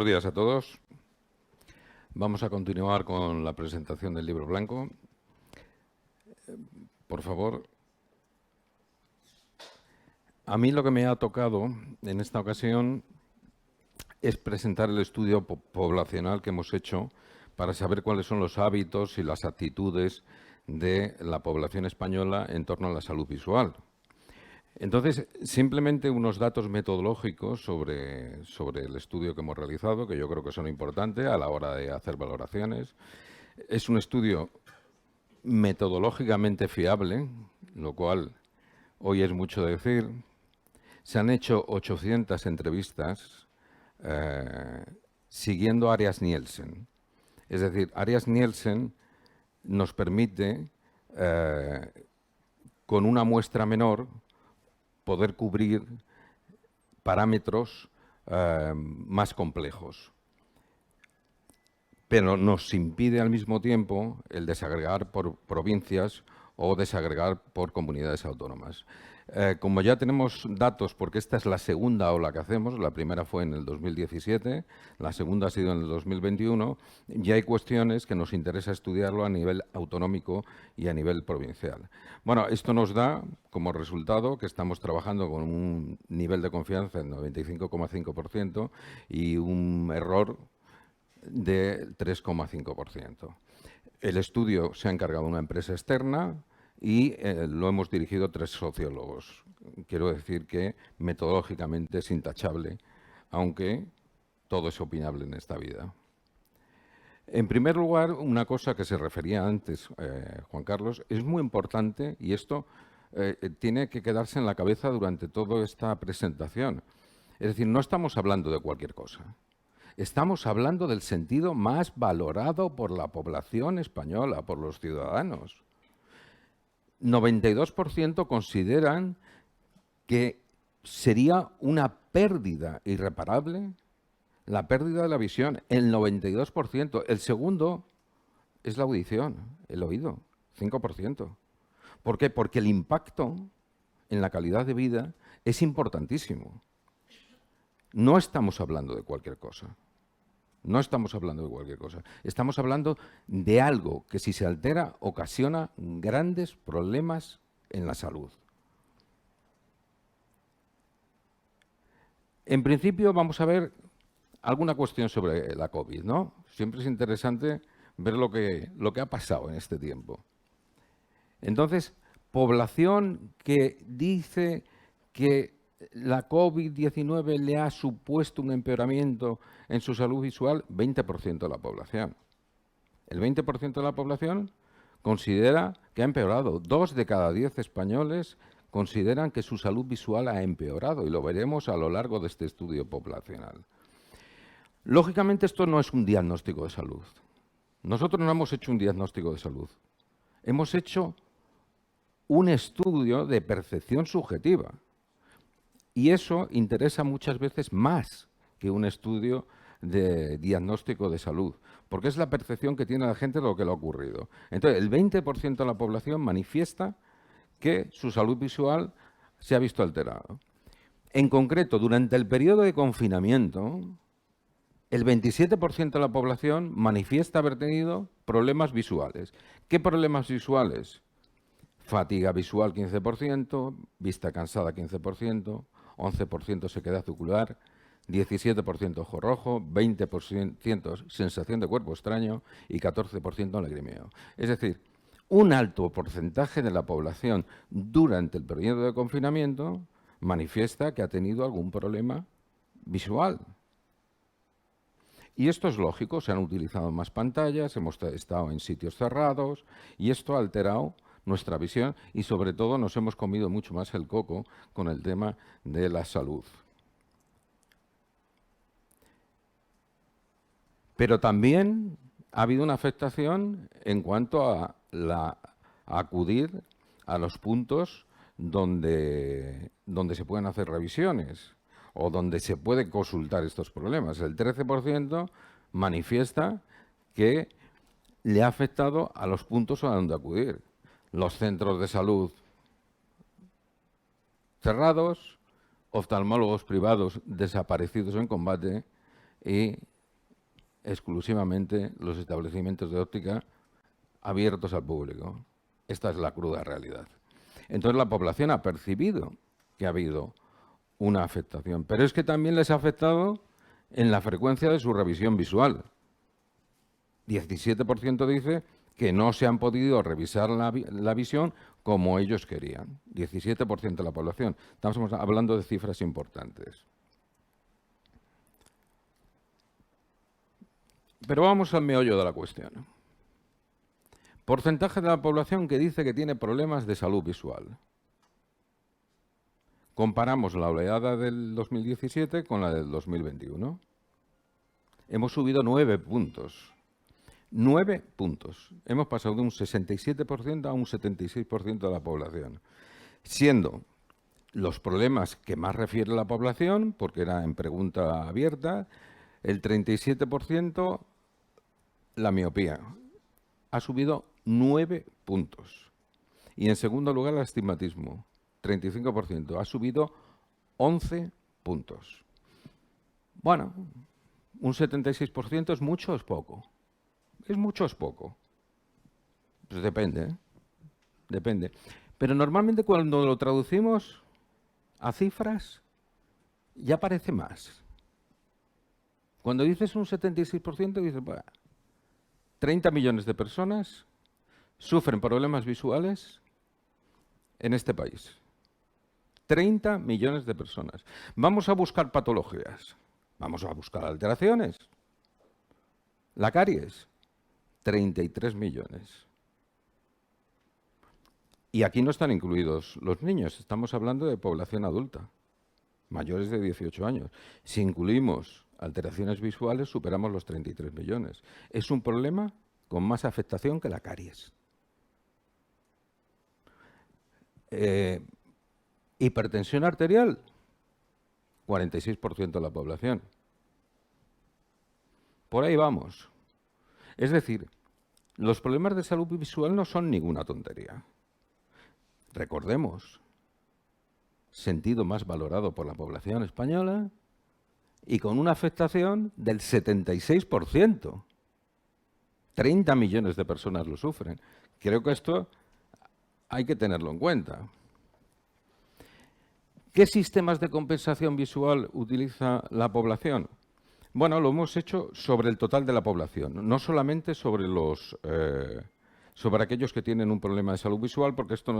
Buenos días a todos. Vamos a continuar con la presentación del libro blanco. Por favor. A mí lo que me ha tocado en esta ocasión es presentar el estudio poblacional que hemos hecho para saber cuáles son los hábitos y las actitudes de la población española en torno a la salud visual. Entonces, simplemente unos datos metodológicos sobre el estudio que hemos realizado, que yo creo que son importantes a la hora de hacer valoraciones. Es un estudio metodológicamente fiable, lo cual hoy es mucho decir. Se han hecho 800 entrevistas siguiendo Arias Nielsen. Es decir, Arias Nielsen nos permite, con una muestra menor, poder cubrir parámetros más complejos. Pero nos impide al mismo tiempo el desagregar por provincias o desagregar por comunidades autónomas. Como ya tenemos datos, porque esta es la segunda ola que hacemos, la primera fue en el 2017, la segunda ha sido en el 2021, ya hay cuestiones que nos interesa estudiarlo a nivel autonómico y a nivel provincial. Bueno, esto nos da como resultado que estamos trabajando con un nivel de confianza del 95,5% y un error de 3,5%. El estudio se ha encargado una empresa externa y lo hemos dirigido 3 sociólogos. Quiero decir que metodológicamente es intachable, aunque todo es opinable en esta vida. En primer lugar, una cosa que se refería antes, Juan Carlos, es muy importante y esto tiene que quedarse en la cabeza durante toda esta presentación. Es decir, no estamos hablando de cualquier cosa. Estamos hablando del sentido más valorado por la población española, por los ciudadanos. 92% consideran que sería una pérdida irreparable la pérdida de la visión, el 92%. El segundo es la audición, el oído, 5%. ¿Por qué? Porque el impacto en la calidad de vida es importantísimo. No estamos hablando de cualquier cosa. No estamos hablando de cualquier cosa. Estamos hablando de algo que, si se altera, ocasiona grandes problemas en la salud. En principio, vamos a ver alguna cuestión sobre la COVID, ¿no? Siempre es interesante ver lo que ha pasado en este tiempo. Entonces, población que dice que la COVID-19 le ha supuesto un empeoramiento en su salud visual, 20% de la población. El 20% de la población considera que ha empeorado. 2 de cada 10 españoles consideran que su salud visual ha empeorado y lo veremos a lo largo de este estudio poblacional. Lógicamente, esto no es un diagnóstico de salud. Nosotros no hemos hecho un diagnóstico de salud. Hemos hecho un estudio de percepción subjetiva. Y eso interesa muchas veces más que un estudio de diagnóstico de salud, porque es la percepción que tiene la gente de lo que le ha ocurrido. Entonces, el 20% de la población manifiesta que su salud visual se ha visto alterada. En concreto, durante el periodo de confinamiento, el 27% de la población manifiesta haber tenido problemas visuales. ¿Qué problemas visuales? Fatiga visual 15%, vista cansada 15%, 11% sequedad ocular, 17% ojo rojo, 20% sensación de cuerpo extraño y 14% lagrimeo. Es decir, un alto porcentaje de la población durante el periodo de confinamiento manifiesta que ha tenido algún problema visual. Y esto es lógico, se han utilizado más pantallas, hemos estado en sitios cerrados y esto ha alterado nuestra visión y sobre todo nos hemos comido mucho más el coco con el tema de la salud. Pero también ha habido una afectación en cuanto a acudir a los puntos donde se pueden hacer revisiones o donde se pueden consultar estos problemas. El 13% manifiesta que le ha afectado a los puntos a donde acudir. Los centros de salud cerrados, oftalmólogos privados desaparecidos en combate y exclusivamente los establecimientos de óptica abiertos al público. Esta es la cruda realidad. Entonces la población ha percibido que ha habido una afectación, pero es que también les ha afectado en la frecuencia de su revisión visual. 17% dice que no se han podido revisar la visión como ellos querían. 17% de la población. Estamos hablando de cifras importantes. Pero vamos al meollo de la cuestión. Porcentaje de la población que dice que tiene problemas de salud visual. Comparamos la oleada del 2017 con la del 2021. Hemos subido 9 puntos. 9 puntos. Hemos pasado de un 67% a un 76% de la población. Siendo los problemas que más refiere la población, porque era en pregunta abierta, el 37% la miopía. Ha subido 9 puntos. Y en segundo lugar el astigmatismo, 35%. Ha subido 11 puntos. Bueno, un 76% es mucho o es poco. ¿Es mucho o es poco? Pues depende, ¿eh? Depende. Pero normalmente cuando lo traducimos a cifras, ya parece más. Cuando dices un 76%, dices, bueno, 30 millones de personas sufren problemas visuales en este país. 30 millones de personas. Vamos a buscar patologías. Vamos a buscar alteraciones. La caries, 33 millones. Y aquí no están incluidos los niños. Estamos hablando de población adulta, mayores de 18 años. Si incluimos alteraciones visuales, superamos los 33 millones. Es un problema con más afectación que la caries. Hipertensión arterial, 46% de la población. Por ahí vamos. Es decir, los problemas de salud visual no son ninguna tontería. Recordemos, sentido más valorado por la población española y con una afectación del 76%. 30 millones de personas lo sufren. Creo que esto hay que tenerlo en cuenta. ¿Qué sistemas de compensación visual utiliza la población? Bueno, lo hemos hecho sobre el total de la población, no solamente sobre sobre aquellos que tienen un problema de salud visual, porque esto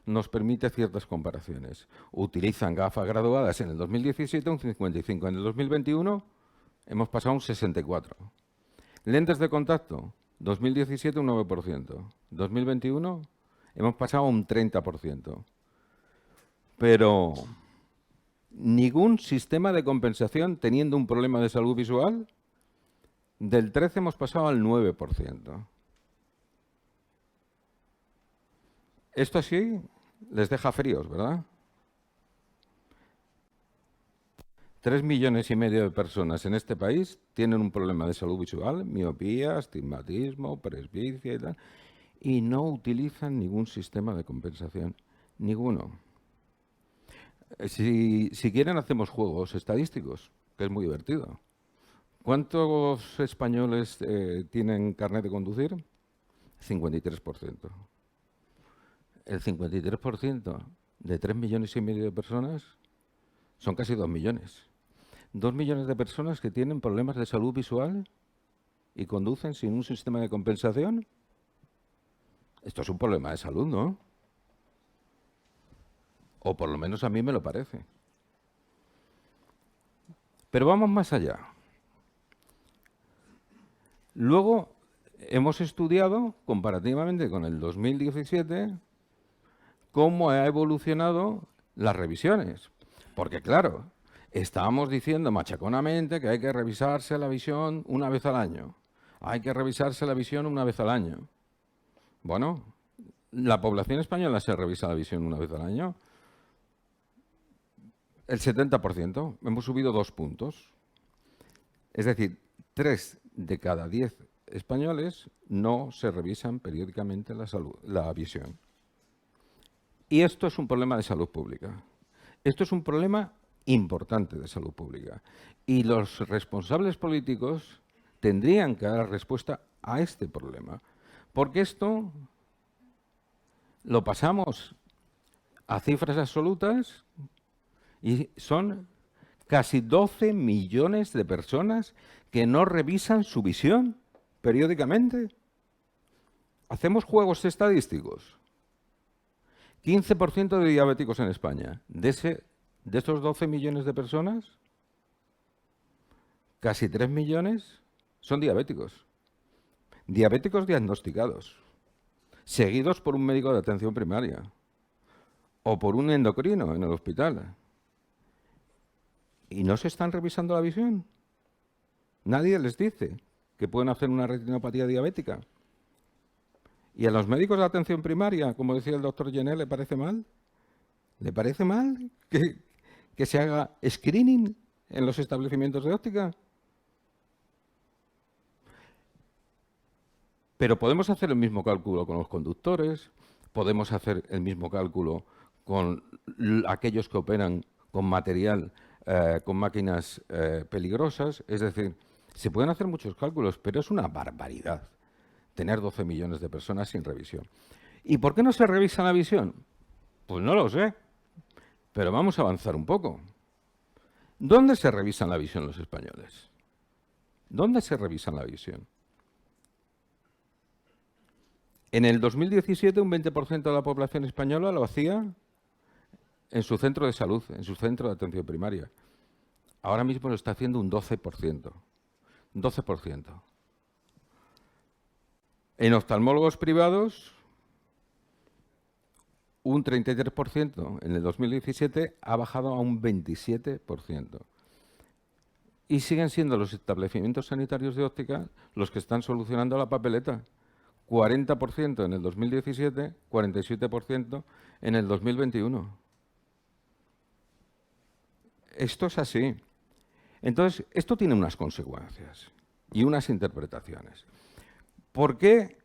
nos permite ciertas comparaciones. Utilizan gafas graduadas en el 2017 un 55%, en el 2021 hemos pasado un 64%. Lentes de contacto, 2017 un 9%, 2021 hemos pasado un 30%. Pero ningún sistema de compensación teniendo un problema de salud visual, del 13% hemos pasado al 9%. Esto así les deja fríos, ¿verdad? 3,5 millones de personas en este país tienen un problema de salud visual, miopía, astigmatismo, presbicia y tal, y no utilizan ningún sistema de compensación. Ninguno. Si quieren, hacemos juegos estadísticos, que es muy divertido. ¿Cuántos españoles tienen carnet de conducir? 53%. El 53% de 3,5 millones de personas son casi 2 millones. 2 millones de personas que tienen problemas de salud visual y conducen sin un sistema de compensación. Esto es un problema de salud, ¿no? O por lo menos a mí me lo parece. Pero vamos más allá. Luego hemos estudiado, comparativamente con el 2017, cómo ha evolucionado las revisiones. Porque claro, estábamos diciendo machaconamente que hay que revisarse la visión una vez al año. Hay que revisarse la visión una vez al año. Bueno, ¿la población española se revisa la visión una vez al año? El 70%. Hemos subido 2 puntos. Es decir, 3 de cada 10 españoles no se revisan periódicamente la visión. Y esto es un problema de salud pública. Esto es un problema importante de salud pública. Y los responsables políticos tendrían que dar respuesta a este problema. Porque esto lo pasamos a cifras absolutas y son casi 12 millones de personas que no revisan su visión periódicamente. Hacemos juegos estadísticos. 15% de diabéticos en España. De estos 12 millones de personas, casi 3 millones son diabéticos. Diabéticos diagnosticados, seguidos por un médico de atención primaria o por un endocrino en el hospital. ¿Y no se están revisando la visión? Nadie les dice que pueden hacer una retinopatía diabética. ¿Y a los médicos de atención primaria, como decía el doctor Jenner, le parece mal? ¿Le parece mal que se haga screening en los establecimientos de óptica? Pero podemos hacer el mismo cálculo con los conductores, podemos hacer el mismo cálculo con aquellos que operan con material, con máquinas peligrosas. Es decir, se pueden hacer muchos cálculos, pero es una barbaridad tener 12 millones de personas sin revisión. ¿Y por qué no se revisa la visión? Pues no lo sé, pero vamos a avanzar un poco. ¿Dónde se revisan la visión los españoles? ¿Dónde se revisan la visión? En el 2017 un 20% de la población española lo hacía en su centro de salud, en su centro de atención primaria. Ahora mismo lo está haciendo un 12%. 12%. En oftalmólogos privados, un 33%. En el 2017 ha bajado a un 27%. Y siguen siendo los establecimientos sanitarios de óptica los que están solucionando la papeleta. 40% en el 2017, 47% en el 2021. Esto es así. Entonces, esto tiene unas consecuencias y unas interpretaciones. ¿Por qué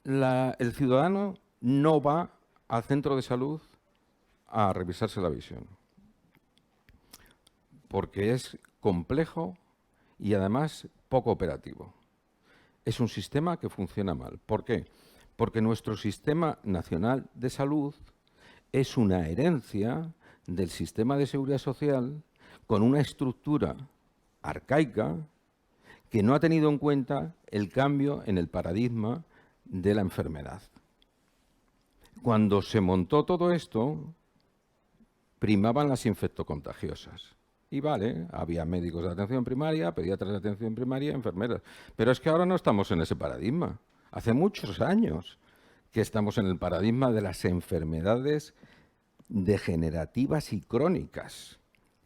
el ciudadano no va al centro de salud a revisarse la visión? Porque es complejo y además poco operativo. Es un sistema que funciona mal. ¿Por qué? Porque nuestro sistema nacional de salud es una herencia del sistema de seguridad social con una estructura arcaica que no ha tenido en cuenta el cambio en el paradigma de la enfermedad. Cuando se montó todo esto, primaban las infectocontagiosas. Y vale, había médicos de atención primaria, pediatras de atención primaria, enfermeras. Pero es que ahora no estamos en ese paradigma. Hace muchos años que estamos en el paradigma de las enfermedades degenerativas y crónicas.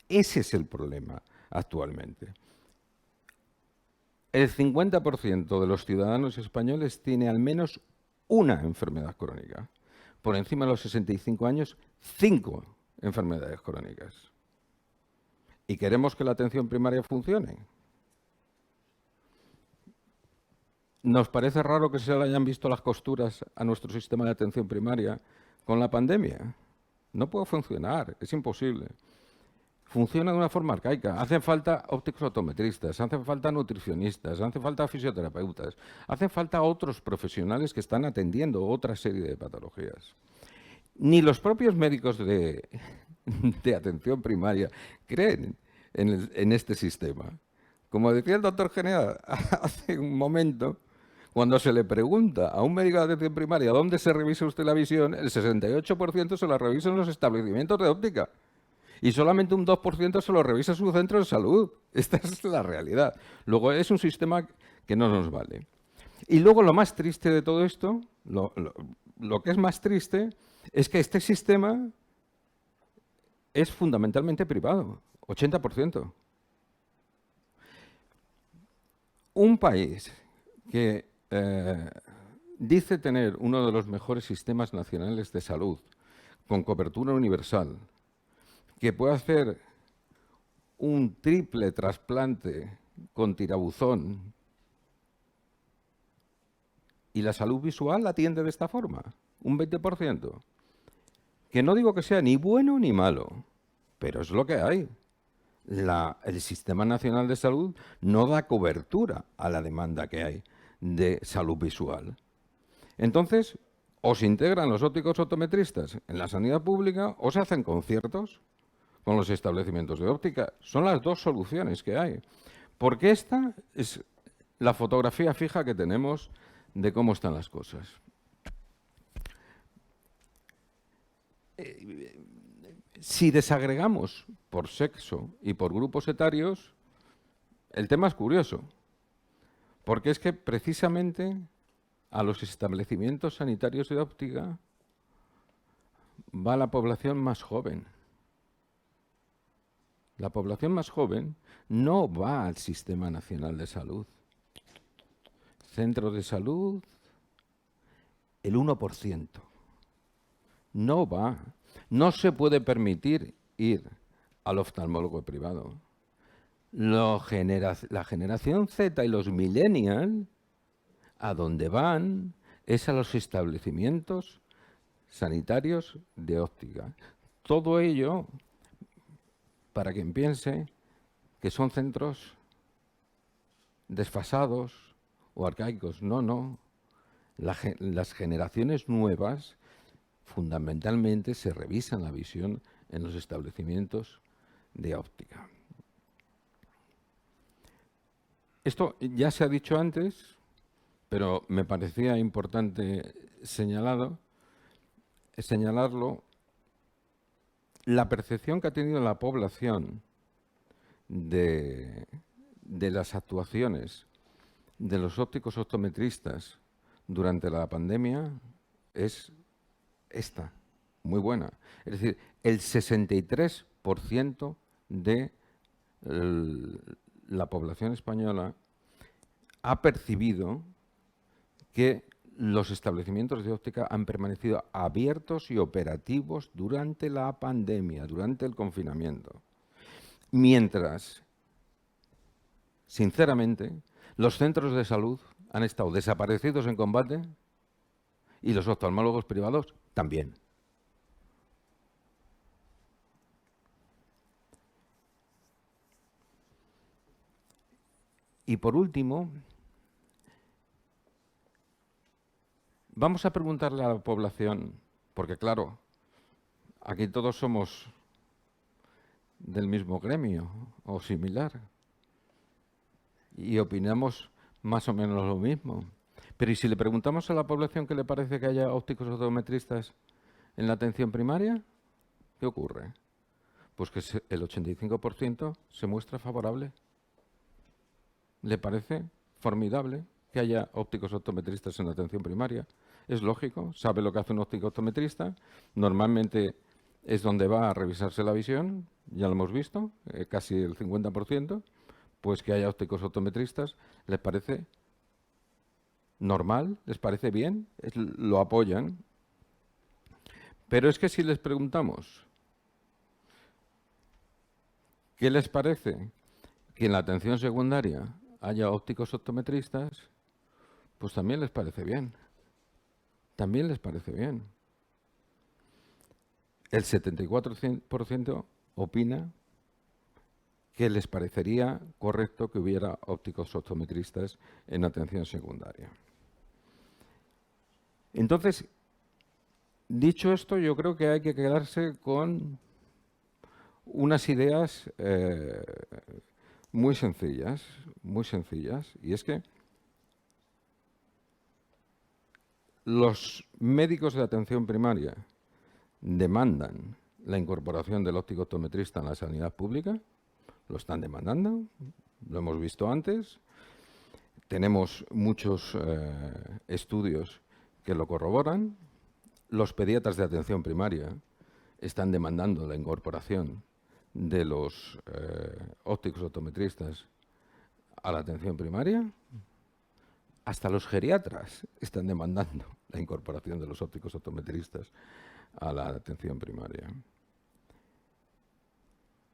Ese es el problema actualmente. El 50% de los ciudadanos españoles tiene al menos una enfermedad crónica. Por encima de los 65 años, 5 enfermedades crónicas. ¿Y queremos que la atención primaria funcione? ¿Nos parece raro que se le hayan visto las costuras a nuestro sistema de atención primaria con la pandemia? No puede funcionar, es imposible. Funciona de una forma arcaica. Hacen falta ópticos optometristas, hacen falta nutricionistas, hacen falta fisioterapeutas, hacen falta otros profesionales que están atendiendo otra serie de patologías. Ni los propios médicos de atención primaria creen en este sistema. Como decía el doctor Jenner hace un momento, cuando se le pregunta a un médico de atención primaria dónde se revisa usted la visión, el 68% se la revisa en los establecimientos de óptica. Y solamente un 2% se lo revisa en su centro de salud. Esta es la realidad. Luego es un sistema que no nos vale. Y luego lo más triste de todo esto, lo que es más triste, es que este sistema es fundamentalmente privado, 80%. Un país que dice tener uno de los mejores sistemas nacionales de salud, con cobertura universal, que puede hacer un triple trasplante con tirabuzón y la salud visual la atiende de esta forma, un 20%. Que no digo que sea ni bueno ni malo, pero es lo que hay. El Sistema Nacional de Salud no da cobertura a la demanda que hay de salud visual. Entonces, o se integran los ópticos optometristas en la sanidad pública o se hacen conciertos con los establecimientos de óptica. Son las dos soluciones que hay. Porque esta es la fotografía fija que tenemos de cómo están las cosas. Si desagregamos por sexo y por grupos etarios, el tema es curioso. Porque es que precisamente a los establecimientos sanitarios de óptica va la población más joven. La población más joven no va al Sistema Nacional de Salud. Centros de salud, el 1%. No va. No se puede permitir ir al oftalmólogo privado. La generación Z y los millennials, a donde van es a los establecimientos sanitarios de óptica. Todo ello para quien piense que son centros desfasados o arcaicos. No, no. Las generaciones nuevas fundamentalmente se revisan la visión en los establecimientos de óptica. Esto ya se ha dicho antes, pero me parecía importante señalarlo. La percepción que ha tenido la población de las actuaciones de los ópticos optometristas durante la pandemia es esta, muy buena. Es decir, el 63% de la población española ha percibido que los establecimientos de óptica han permanecido abiertos y operativos durante la pandemia, durante el confinamiento. Mientras, sinceramente, los centros de salud han estado desaparecidos en combate y los oftalmólogos privados también. Y por último, vamos a preguntarle a la población, porque claro, aquí todos somos del mismo gremio o similar y opinamos más o menos lo mismo. Pero ¿y si le preguntamos a la población qué le parece que haya ópticos optometristas en la atención primaria? ¿Qué ocurre? Pues que el 85% se muestra favorable. ¿Le parece formidable que haya ópticos optometristas en la atención primaria? Es lógico, sabe lo que hace un óptico optometrista. Normalmente es donde va a revisarse la visión, ya lo hemos visto, casi el 50%. Pues que haya ópticos optometristas, ¿les parece normal? ¿Les parece bien? Lo apoyan. Pero es que si les preguntamos ¿qué les parece que en la atención secundaria haya ópticos optometristas? Pues también les parece bien. También les parece bien. El 74% opina que les parecería correcto que hubiera ópticos optometristas en atención secundaria. Entonces, dicho esto, yo creo que hay que quedarse con unas ideas muy sencillas, y es que los médicos de atención primaria demandan la incorporación del óptico optometrista en la sanidad pública, lo están demandando, lo hemos visto antes, tenemos muchos estudios que lo corroboran, los pediatras de atención primaria están demandando la incorporación de los ópticos optometristas a la atención primaria, hasta los geriatras están demandando la incorporación de los ópticos optometristas a la atención primaria.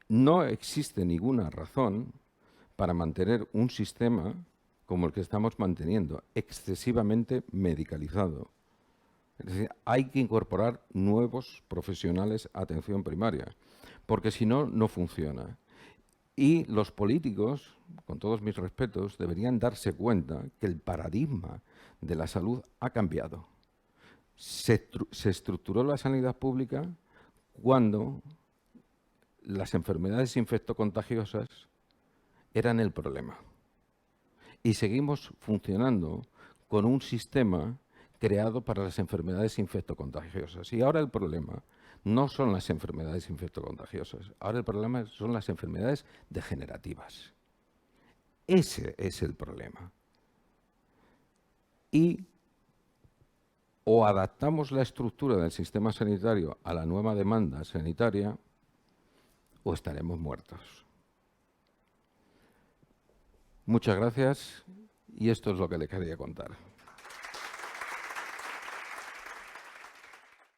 No existe ninguna razón para mantener un sistema como el que estamos manteniendo, excesivamente medicalizado, Es decir, hay que incorporar nuevos profesionales a atención primaria, porque si no, no funciona. Y los políticos, con todos mis respetos, deberían darse cuenta que el paradigma de la salud ha cambiado. Se estructuró la sanidad pública cuando las enfermedades infectocontagiosas eran el problema. Y seguimos funcionando con un sistema creado para las enfermedades infectocontagiosas. Y ahora el problema no son las enfermedades infectocontagiosas, ahora el problema son las enfermedades degenerativas. Ese es el problema. Y o adaptamos la estructura del sistema sanitario a la nueva demanda sanitaria o estaremos muertos. Muchas gracias y esto es lo que le quería contar.